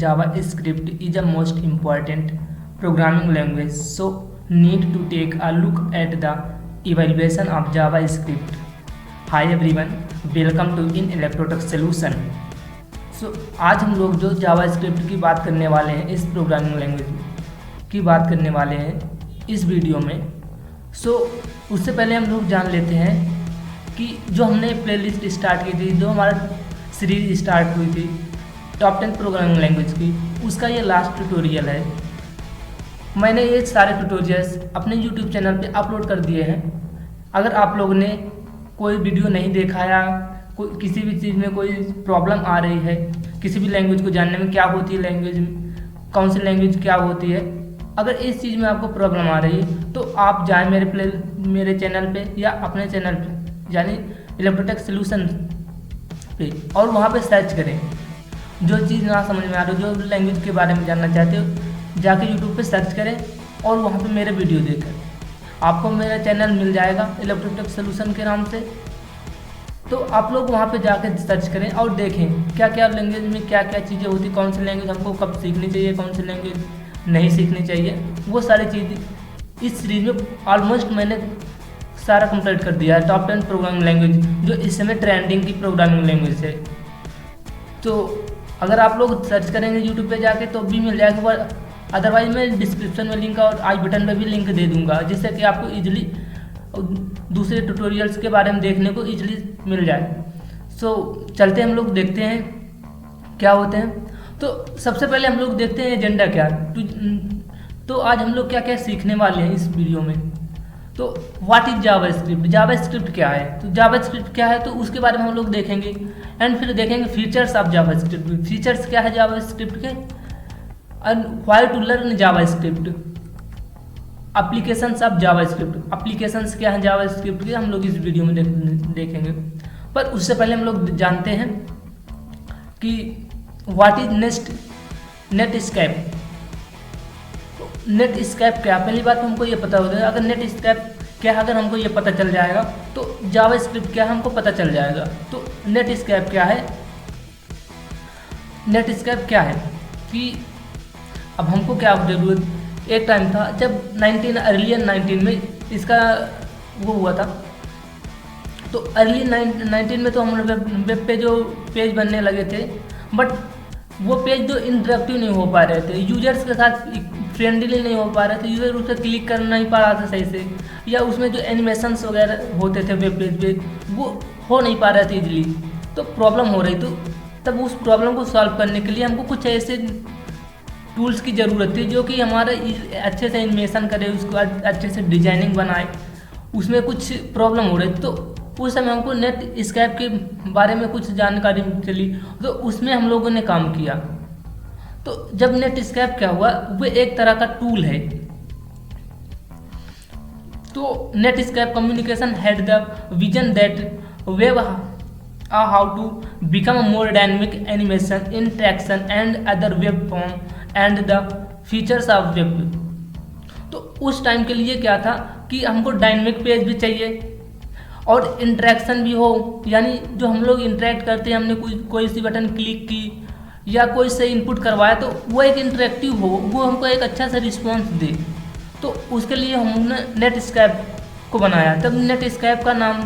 JavaScript is the most important programming language, so need to take a look at the evaluation of JavaScript. Hi everyone, welcome to in Electrotech Solution. So आज हम लोग जो JavaScript की बात करने वाले हैं, इस प्रोग्रामिंग लैंग्वेज की बात करने वाले हैं इस वीडियो में। उससे पहले हम लोग जान लेते हैं कि जो हमने प्लेलिस्ट स्टार्ट की थी, जो हमारा सीरीज स्टार्ट हुई थी टॉप 10 प्रोग्रामिंग लैंग्वेज की, उसका ये लास्ट ट्यूटोरियल है। मैंने ये सारे ट्यूटोरियल्स अपने यूट्यूब चैनल पे अपलोड कर दिए हैं। अगर आप लोगों ने कोई वीडियो नहीं देखा या कोई किसी भी चीज़ में कोई प्रॉब्लम आ रही है, किसी भी लैंग्वेज को जानने में क्या होती है, लैंग्वेज कौन सी लैंग्वेज क्या होती है, अगर इस चीज़ में आपको प्रॉब्लम आ रही है तो आप जाएँ मेरे चैनल पे या अपने चैनल पे यानी इलेक्ट्रोटेक सोल्यूशन पे, और वहाँ पे सर्च करें। जो चीज़ ना समझ में आ रही हो, जो लैंग्वेज के बारे में जानना चाहते हो, जाके यूट्यूब पे सर्च करें और वहाँ पे मेरे वीडियो देखें। आपको मेरा चैनल मिल जाएगा इलेक्ट्रोटेक सोल्यूशन के नाम से। तो आप लोग वहाँ पे जाके सर्च करें और देखें क्या क्या लैंग्वेज में क्या क्या चीज़ें होती, कौन सी लैंग्वेज हमको कब सीखनी चाहिए, कौन सी लैंग्वेज नहीं सीखनी चाहिए। वो सारी चीज़ इस सीरीज में ऑलमोस्ट मैंने सारा कंप्लीट कर दिया है। टॉप 10 प्रोग्रामिंग लैंग्वेज जो इस समय ट्रेंडिंग की प्रोग्रामिंग लैंग्वेज है। तो अगर आप लोग सर्च करेंगे यूट्यूब पे जाके तो भी मिल जाएगा, अदरवाइज मैं डिस्क्रिप्शन में लिंक और आई बटन पे भी लिंक दे दूंगा, जिससे कि आपको इजीली दूसरे ट्यूटोरियल्स के बारे में देखने को इजीली मिल जाए। चलते हम लोग देखते हैं क्या होते हैं। तो सबसे पहले हम लोग देखते हैं एजेंडा क्या। तो आज हम लोग क्या क्या सीखने वाले हैं इस वीडियो में। तो व्हाट इज जावास्क्रिप्ट, जावास्क्रिप्ट क्या है, तो जावास्क्रिप्ट क्या है तो उसके बारे में हम लोग देखेंगे। एंड फिर देखेंगे फीचर्स ऑफ जावास्क्रिप्ट, फीचर्स क्या है जावास्क्रिप्ट के, and why to learn JavaScript, applications of JavaScript, applications क्या है जावास्क्रिप्ट के, हम लोग इस वीडियो में देखेंगे। पर उससे पहले हम लोग जानते हैं कि व्हाट इज नेटस्केप। नेटस्केप क्या, पहली बात हमको ये पता होगा। अगर नेटस्केप क्या है, अगर हमको ये पता चल जाएगा तो जावास्क्रिप्ट क्या है हमको पता चल जाएगा। तो नेटस्केप क्या है, नेटस्केप क्या है कि अब हमको क्या जरूरत, एक टाइम था जब अर्ली 19 में इसका वो हुआ था। तो अर्ली 19 में तो हम वेब पे जो पेज बनने लगे थे, बट वो पेज जो इंटरेक्टिव नहीं हो पा रहे थे, यूजर्स के साथ फ्रेंडली नहीं हो पा रहे थे, यूजर उस पर क्लिक कर नहीं पा रहा था सही से, या उसमें जो एनिमेशंस वगैरह होते थे वेब पेज पे वो हो नहीं पा रहे थे इजीली, तो प्रॉब्लम हो रही। तो तब उस प्रॉब्लम को सॉल्व करने के लिए हमको कुछ ऐसे टूल्स की ज़रूरत थी जो कि हमारा अच्छे से एनिमेशन करे, उसको अच्छे से डिजाइनिंग बनाए। उसमें कुछ प्रॉब्लम हो रही थी, तो उस समय हमको नेटस्केप के बारे में कुछ जानकारी चली, तो उसमें हम लोगों ने काम किया। तो जब नेटस्केप क्या हुआ, वो एक तरह का टूल है। तो Netscape communication had the vision that web how to become more dynamic animation, interaction and other web form and the features of web. तो उस टाइम के लिए क्या था कि हमको डायनेमिक पेज भी चाहिए और इंटरेक्शन भी हो, यानी जो हम लोग इंटरेक्ट करते हैं, हमने कोई सी बटन क्लिक की या कोई से इनपुट करवाया तो वो एक इंटरेक्टिव हो, वो हमको एक अच्छा सा रिस्पॉन्स दे। तो उसके लिए हमने नेटस्केप को बनाया। तब नेटस्केप का नाम,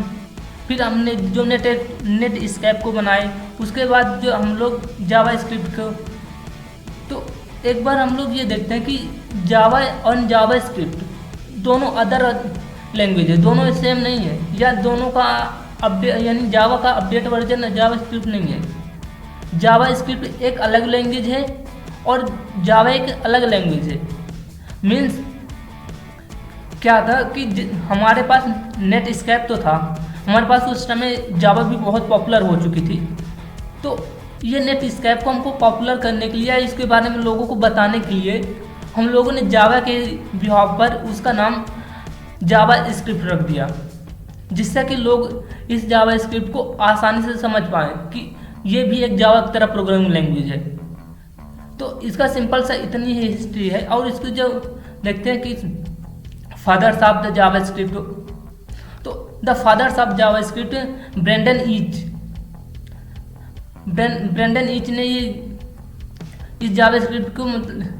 फिर हमने जो नेटस्केप को बनाए, उसके बाद जो हम लोग जावास्क्रिप्ट को, तो एक बार हम लोग ये देखते हैं कि जावा और जावास्क्रिप्ट दोनों अदर लैंग्वेज है, दोनों सेम नहीं है, या दोनों का अपडेट यानी जावा का अपडेट वर्जन जावास्क्रिप्ट नहीं है। जावास्क्रिप्ट एक अलग लैंग्वेज है और जावा एक अलग लैंग्वेज है। मीन्स क्या था कि हमारे पास नेटस्केप तो था, हमारे पास उस समय जावा भी बहुत पॉपुलर हो चुकी थी। तो ये नेटस्केप को हमको पॉपुलर करने के लिए, इसके बारे में लोगों को बताने के लिए, हम लोगों ने जावा के बिहाफ पर उसका नाम जावास्क्रिप्ट रख दिया, जिससे कि लोग इस जावास्क्रिप्ट को आसानी से समझ पाएँ कि ये भी एक जावा की तरह प्रोग्रामिंग लैंग्वेज है। तो इसका सिंपल सा इतनी ही हिस्ट्री है। और इसकी जो देखते हैं कि फादर्स ऑफ द जावास्क्रिप्ट, तो the fathers of JavaScript Brendan Eich ने इस जावास्क्रिप्ट को मतलब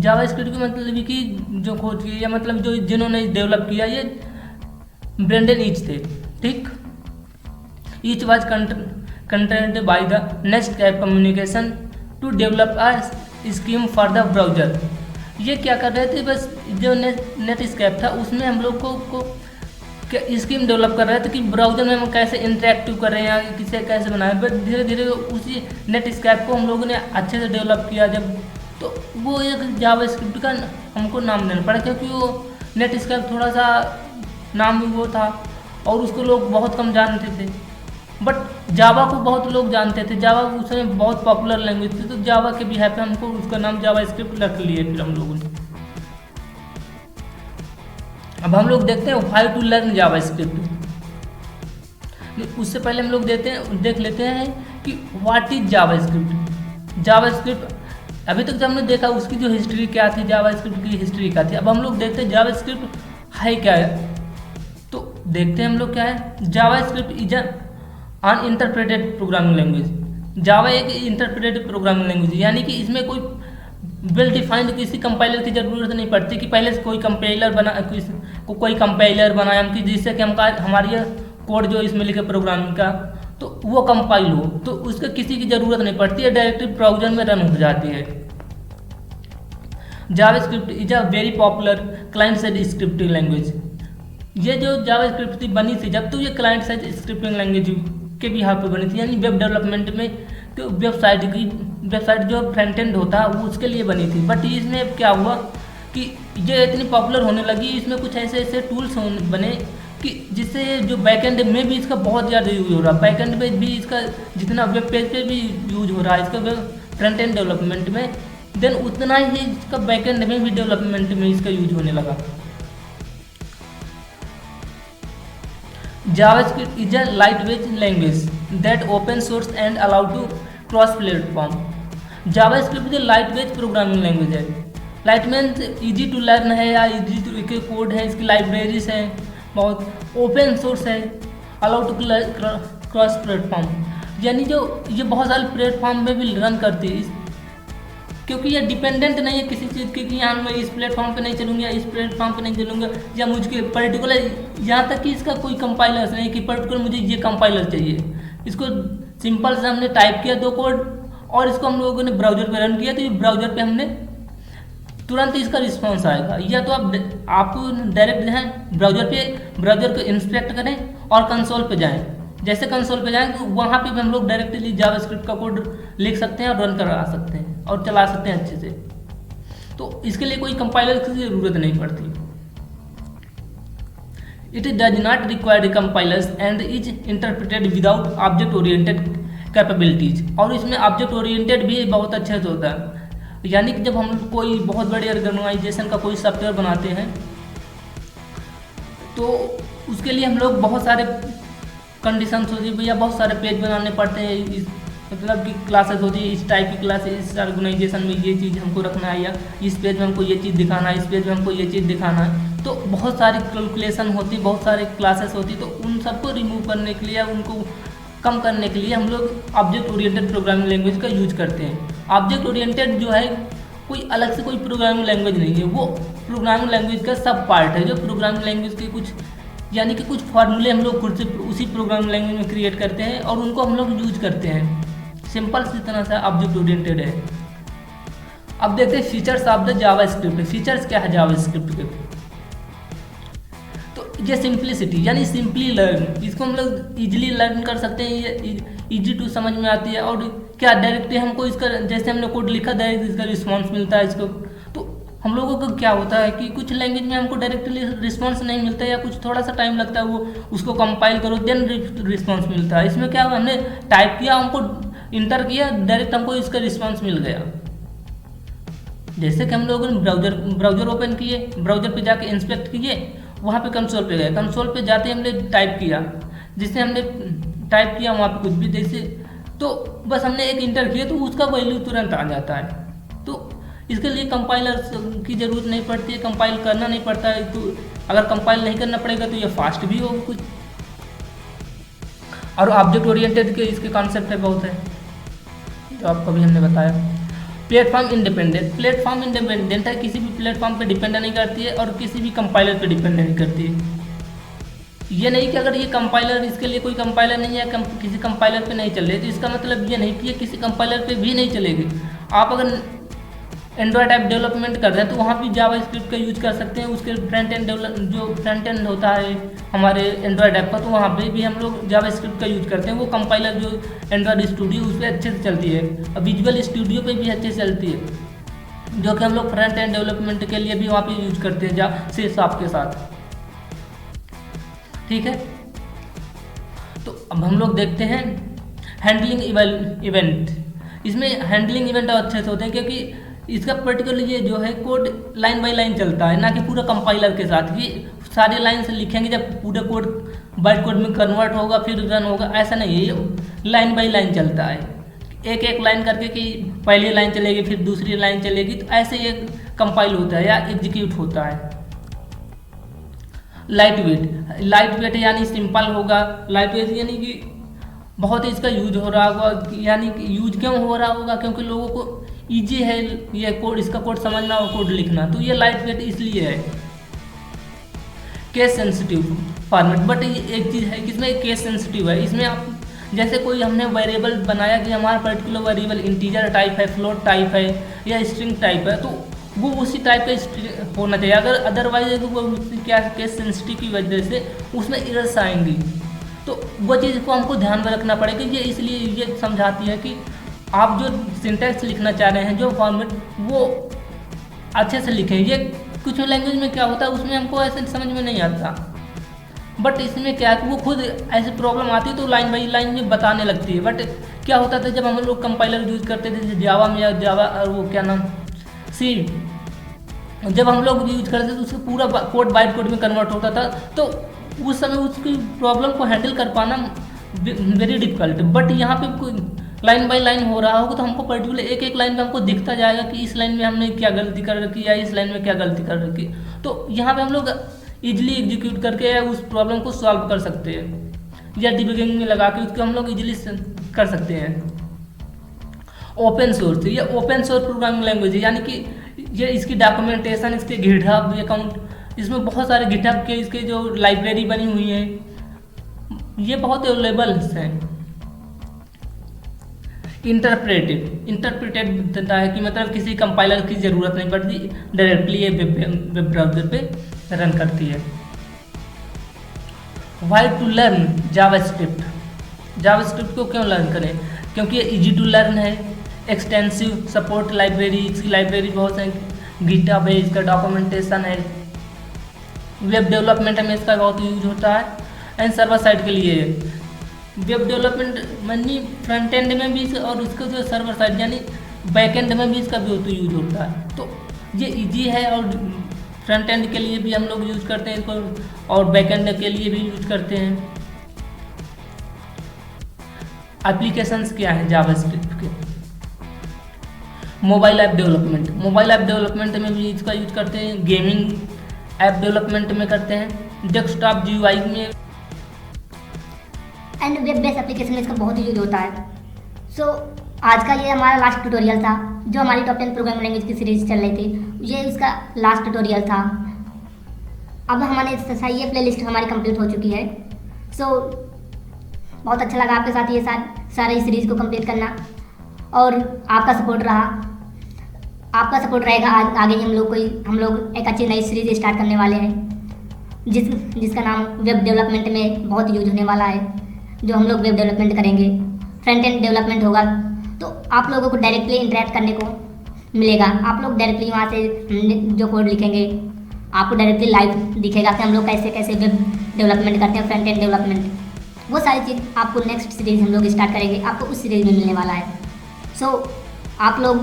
जावास्क्रिप्ट की मतलब कि जो खोज की या मतलब जो जिन्होंने डेवलप किया ये ब्रेंडन ईच थे, ठीक। Eich was content by the next cap communication to develop a scheme for the browser. ये क्या कर रहे थे, बस जो नेट स्कैप था उसमें हम लोग को स्कीम डेवलप कर रहे थे कि ब्राउजर में हम कैसे इंटरेक्टिव कर रहे हैं या किसे कैसे बनाए। बट धीरे धीरे उसी नेट स्कैप को हम लोगों ने अच्छे से डेवलप किया जब, तो वो एक जावास्क्रिप्ट का हमको नाम देना पड़ा, क्योंकि वो नेट स्कैप थोड़ा सा नाम भी वो था और उसको लोग बहुत कम जानते थे। बट जावा को बहुत लोग जानते थे, जावा उस समय बहुत पॉपुलर लैंग्वेज थी, तो जावा के भी है पे हमको उसका नाम जावास्क्रिप्ट रख लिए फिर हम लोगों ने। अब हम लोग देखते हैं हाउ टू लर्न जावास्क्रिप्ट। उससे पहले हम लोग देख लेते हैं कि व्हाट इज जावास्क्रिप्ट। जावास्क्रिप्ट अभी तक जब हमने देखा उसकी जो हिस्ट्री क्या थी, जावास्क्रिप्ट की हिस्ट्री क्या थी। अब हम लोग देखते हैं जावास्क्रिप्ट है क्या है, तो देखते हैं हम लोग क्या है। JavaScript is an interpreted programming language. Java एक इंटरप्रेटेड प्रोग्रामिंग लैंग्वेज, यानी कि इसमें कोई वेल डिफाइंड किसी कंपाइलर की जरूरत नहीं पड़ती कि पहले से कोई कंपाइलर बनाए हम कि जिससे कि हमारी कोड जो इसमें लिखे प्रोग्रामिंग का तो वो कंपाइल हो, तो उसका किसी की ज़रूरत नहीं पड़ती है, डायरेक्टली ब्राउजर में रन हो जाती है। JavaScript is a very popular client side scripting language. ये जो जावास्क्रिप्ट थी बनी थी जब तो ये क्लाइंट साइड स्क्रिप्टिंग लैंग्वेज के भी यहाँ पे बनी थी, यानी वेब डेवलपमेंट में तो वेबसाइट जो फ्रंट एंड होता है वो उसके लिए बनी थी। बट इसमें क्या हुआ कि ये इतनी पॉपुलर होने लगी, इसमें कुछ ऐसे टूल्स बने कि जिससे जो बैकएंड में भी इसका बहुत ज़्यादा यूज हो रहा है। बैकएंड में भी इसका जितना वेब पेज पे भी यूज हो रहा है इसका वेब फ्रंट एंड डेवलपमेंट में, देन उतना ही इसका बैकएंड में भी डेवलपमेंट में इसका यूज होने लगा। JavaScript is a lightweight language that open source and allow to cross platform. JavaScript is a lightweight programming language है। Light means easy to learn है या इजी टू के कोड है, इसकी लाइब्रेरीज है, बहुत ओपन सोर्स है, अलाउ टू क्रॉस प्लेटफॉर्म, यानी जो ये बहुत सारे प्लेटफॉर्म में भी रन करती है, क्योंकि ये डिपेंडेंट नहीं है किसी चीज़ की कि यहाँ मैं इस प्लेटफॉर्म पे नहीं चलूँगा, इस प्लेटफॉर्म पे नहीं चलूँगा, या मुझे पर्टिकुलर यहाँ तक कि इसका कोई कंपाइलर नहीं कि पर्टिकुलर मुझे ये कंपाइलर चाहिए। इसको सिंपल से हमने टाइप किया 2 कोड और इसको हम लोगों ने ब्राउजर पे रन किया, तो ब्राउजर पे हमने तुरंत इसका रिस्पॉन्स आएगा। या तो आपको डायरेक्ट जाएँ ब्राउजर को इंस्पेक्ट करें और कंसोल पे जाएँ। जैसे कंसोल पे जाएँ तो वहाँ पे भी हम लोग डायरेक्टली जावास्क्रिप्ट का कोड लिख सकते हैं और रन करा सकते हैं और चला सकते हैं अच्छे से। तो इसके लिए कोई कंपाइलर की ज़रूरत नहीं पड़ती। It does not require compilers and is interpreted without object oriented capabilities. और इसमें ऑब्जेक्ट ओरिएंटेड भी बहुत अच्छे से होता है, यानी कि जब हम कोई बहुत बड़े ऑर्गेनाइजेशन का कोई सॉफ्टवेयर बनाते हैं तो उसके लिए हम लोग बहुत सारे कंडीशंस होती है भैया, बहुत सारे पेज बनाने पड़ते हैं, मतलब कि क्लासेस होती है, इस टाइप की क्लासेस इस ऑर्गेनाइजेशन में ये चीज़ हमको रखना है, या इस पेज में हमको ये चीज़ दिखाना है, इस पेज में हमको ये चीज़ दिखाना है। तो बहुत सारी कैलकुलेशन होती, बहुत सारे क्लासेस होती, तो उन सबको रिमूव करने के लिए, उनको कम करने के लिए हम लोग ऑब्जेक्ट ओरिएंटेड प्रोग्रामिंग लैंग्वेज का यूज करते हैं। ऑब्जेक्ट ओरिएंटेड जो है कोई अलग से कोई प्रोग्रामिंग लैंग्वेज नहीं है, वो प्रोग्रामिंग लैंग्वेज का सब पार्ट है, जो प्रोग्रामिंग लैंग्वेज के कुछ यानी कि कुछ फार्मूले हम लोग खुद से उसी प्रोग्रामिंग लैंग्वेज में क्रिएट करते हैं और उनको हम लोग यूज करते हैं। सिंपल सी तरह से ऑब्जेक्ट ओरिएंटेड है। अब देखते हैं features of the JavaScript. Features क्या है जावास्क्रिप्ट के? तो ये सिंप्लिसिटी, यानी सिंपली लर्न, इसको हम लोग इजीली लर्न कर सकते हैं, ये इजी टू समझ में आती है। और क्या डायरेक्टली हमको इसका जैसे हमने कोड लिखा डायरेक्ट इसका रिस्पॉन्स मिलता है इसको। तो हम लोगों को क्या होता है कि कुछ लैंग्वेज में हमको डायरेक्टली रिस्पॉन्स नहीं मिलता, या कुछ थोड़ा सा टाइम लगता है, वो उसको कंपाइल करो देन रिस्पॉन्स मिलता है। इसमें क्या हुआ, हमने टाइप किया, हमको इंटर किया, डायरेक्ट हमको इसका रिस्पॉन्स मिल गया। जैसे कि हम लोगों ने ब्राउजर ओपन किए, ब्राउजर पे जाके इंस्पेक्ट किए, वहाँ पे कंसोल पे गए, कंसोल पे जाते हमने टाइप किया, जिससे हमने टाइप किया वहाँ पे कुछ भी जैसे, तो बस हमने एक इंटर किया तो उसका वैल्यू तुरंत आ जाता है। तो इसके लिए कंपाइलर की ज़रूरत नहीं पड़ती है, कंपाइल करना नहीं पड़ता है। तो अगर कंपाइल नहीं करना पड़ेगा तो ये फास्ट भी होगा कुछ। और ऑब्जेक्ट ओरिएंटेड के इसके कॉन्सेप्ट है बहुत है। जो आपको भी हमने बताया। प्लेटफॉर्म इंडिपेंडेंट है, किसी भी प्लेटफॉर्म पे डिपेंड नहीं करती है और किसी भी कंपाइलर पे डिपेंड नहीं करती है। ये नहीं कि अगर ये कंपाइलर, इसके लिए कोई कंपाइलर नहीं है, किसी कंपाइलर पे नहीं चल रही, तो इसका मतलब ये नहीं कि ये किसी कंपाइलर पे भी नहीं चलेगी। आप अगर एंड्रॉयड ऐप डेवलपमेंट कर रहे हैं तो वहाँ भी जावास्क्रिप्ट का यूज कर सकते हैं। उसके फ्रंट एंड जो फ्रंट एंड होता है हमारे एंड्रॉयड ऐप का, तो वहाँ पे भी हम लोग जावास्क्रिप्ट का यूज करते हैं। वो कंपाइलर जो एंड्रॉयड स्टूडियो उस पर अच्छे से चलती है, और विजुअल स्टूडियो पे भी अच्छे से चलती है, जो कि हम लोग फ्रंट एंड डेवलपमेंट के लिए भी वहाँ पे यूज करते हैं C# के साथ। ठीक है, तो अब हम लोग देखते हैं हैंडलिंग इवेंट। इसमें हैंडलिंग इवेंट अच्छे से होते हैं क्योंकि इसका पर्टिकुलर ये जो है कोड लाइन बाय लाइन चलता है, ना कि पूरा कंपाइलर के साथ कि सारी लाइन से लिखेंगे जब पूरा कोड बाइट कोड में कन्वर्ट होगा फिर रन होगा, ऐसा नहीं है। ये लाइन बाय लाइन चलता है, एक एक लाइन करके कि पहली लाइन चलेगी फिर दूसरी लाइन चलेगी, तो ऐसे ये कंपाइल होता है या एग्जीक्यूट होता है। लाइट वेट यानी सिंपल होगा। लाइट वेट यानी कि बहुत इसका यूज हो रहा होगा, यानी कि यूज क्यों हो रहा होगा, क्योंकि लोगों को ईजी है ये कोड, इसका कोड समझना और कोड लिखना, तो ये लाइट वेट इसलिए है। केस सेंसिटिव फॉर्मेट, बट ये एक चीज़ है कि इसमें केस सेंसिटिव है। इसमें आप जैसे कोई हमने वेरिएबल बनाया कि हमारा पर्टिकुलर वेरिएबल इंटीजर टाइप है, फ्लोट टाइप है या स्ट्रिंग टाइप है, तो वो उसी टाइप का होना चाहिए। अगर अदरवाइज वो क्या केस सेंसिटिव की वजह से उसमें एरर्स आएंगी, तो वो चीज़ को हमको ध्यान में रखना पड़ेगा। ये इसलिए ये समझाती है कि आप जो सिंटैक्स लिखना चाह रहे हैं, जो फॉर्मेट, वो अच्छे से लिखें। ये कुछ लैंग्वेज में क्या होता है उसमें हमको ऐसे समझ में नहीं आता, बट इसमें क्या है कि वो खुद ऐसी प्रॉब्लम आती है तो लाइन बाई लाइन में बताने लगती है। बट क्या होता था जब हम लोग कंपाइलर यूज करते थे जैसे जावा में, या जावा वो क्या नाम सी, जब हम लोग यूज करते थे तो उसका पूरा कोड बाइट कोड में कन्वर्ट होता था, तो उस समय उसकी प्रॉब्लम को हैंडल कर पाना वेरी डिफिकल्ट। बट यहाँ पे कोई लाइन बाय लाइन हो रहा होगा तो हमको पर्टिकुलर एक एक लाइन में हमको दिखता जाएगा कि इस लाइन में हमने क्या गलती कर रखी या इस लाइन में क्या गलती कर रखी, तो यहाँ पे हम लोग इजीली एग्जीक्यूट करके उस प्रॉब्लम को सॉल्व कर सकते हैं, या डिबगिंग में लगा के उसको हम लोग इजीली कर सकते हैं। ओपन सोर्स, ये ओपन सोर्स प्रोग्रामिंग लैंग्वेज है, यानी कि ये इसकी डॉक्यूमेंटेशन, इसके गिटहब अकाउंट, इसमें बहुत सारे गिटहब के इसके जो लाइब्रेरी बनी हुई है, ये बहुत अवेलेबल हैं। इंटरप्रेटेड देता है कि मतलब किसी कंपाइलर की ज़रूरत नहीं पड़ती, डायरेक्टली ये वेब ब्राउज़र पे रन करती है। वाई टू लर्न जावास्क्रिप्ट को क्यों लर्न करें, क्योंकि ये इजी टू लर्न है, एक्सटेंसिव सपोर्ट लाइब्रेरी, इसकी लाइब्रेरी बहुत है, गिटहब है, इसका डॉक्यूमेंटेशन है, वेब डेवलपमेंट में इसका बहुत यूज होता है, एंड सर्वर साइड के लिए web development money front end में भी और उसका जो सर्वर साइड यानी बैक एंड में भी इसका बहुत यूज होता है। तो ये इजी है और फ्रंट एंड के लिए भी हम लोग यूज करते हैं इसको और बैक एंड के लिए भी यूज करते हैं। एप्लीकेशंस क्या हैं जावास्क्रिप्ट के? मोबाइल ऐप डेवलपमेंट में भी इसका यूज करते हैं, गेमिंग ऐप डेवलपमेंट में करते हैं, डेस्कटॉप GUI में, एंड वेब बेस्ड एप्लीकेशन में इसका बहुत यूज होता है। सो आज का ये हमारा लास्ट ट्यूटोरियल था, जो हमारी टॉप 10 प्रोग्रामिंग लैंग्वेज की सीरीज चल रही थी, ये उसका लास्ट ट्यूटोरियल था। अब हमारे ये प्लेलिस्ट हमारी कंप्लीट हो चुकी है। सो बहुत अच्छा लगा आपके साथ ये सारी सीरीज़ को कंप्लीट करना, और आपका सपोर्ट रहा, आपका सपोर्ट रहेगा। आगे हम लोग एक अच्छी नई सीरीज स्टार्ट करने वाले हैं, जिसका नाम वेब डेवलपमेंट में बहुत यूज होने वाला है, जो हम लोग वेब डेवलपमेंट करेंगे, फ्रंट एंड डेवलपमेंट होगा, तो आप लोगों को डायरेक्टली इंटरेक्ट करने को मिलेगा। आप लोग डायरेक्टली वहाँ से जो कोड लिखेंगे आपको डायरेक्टली लाइव दिखेगा कि हम लोग कैसे कैसे वेब डेवलपमेंट करते हैं, फ्रंट एंड डेवलपमेंट, वो सारी चीज़ आपको नेक्स्ट सीरीज हम लोग स्टार्ट करेंगे, आपको उस सीरीज में मिलने वाला है। सो आप लोग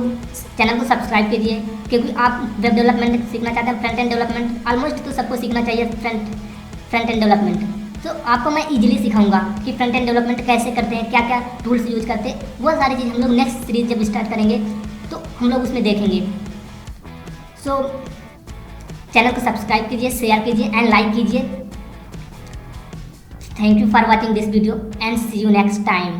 चैनल को सब्सक्राइब कीजिए, क्योंकि आप वेब डेवलपमेंट सीखना चाहते हैं, फ्रंट एंड डेवलपमेंट ऑलमोस्ट तो सबको सीखना चाहिए, फ्रंट एंड डेवलपमेंट। तो आपको मैं इजीली सिखाऊंगा कि फ्रंट एंड डेवलपमेंट कैसे करते हैं, क्या क्या टूल्स यूज करते हैं, वो सारी चीज़ हम लोग नेक्स्ट सीरीज जब स्टार्ट करेंगे तो हम लोग उसमें देखेंगे। सो चैनल को सब्सक्राइब कीजिए, शेयर कीजिए एंड लाइक कीजिए। Thank you for watching this video and see you next time.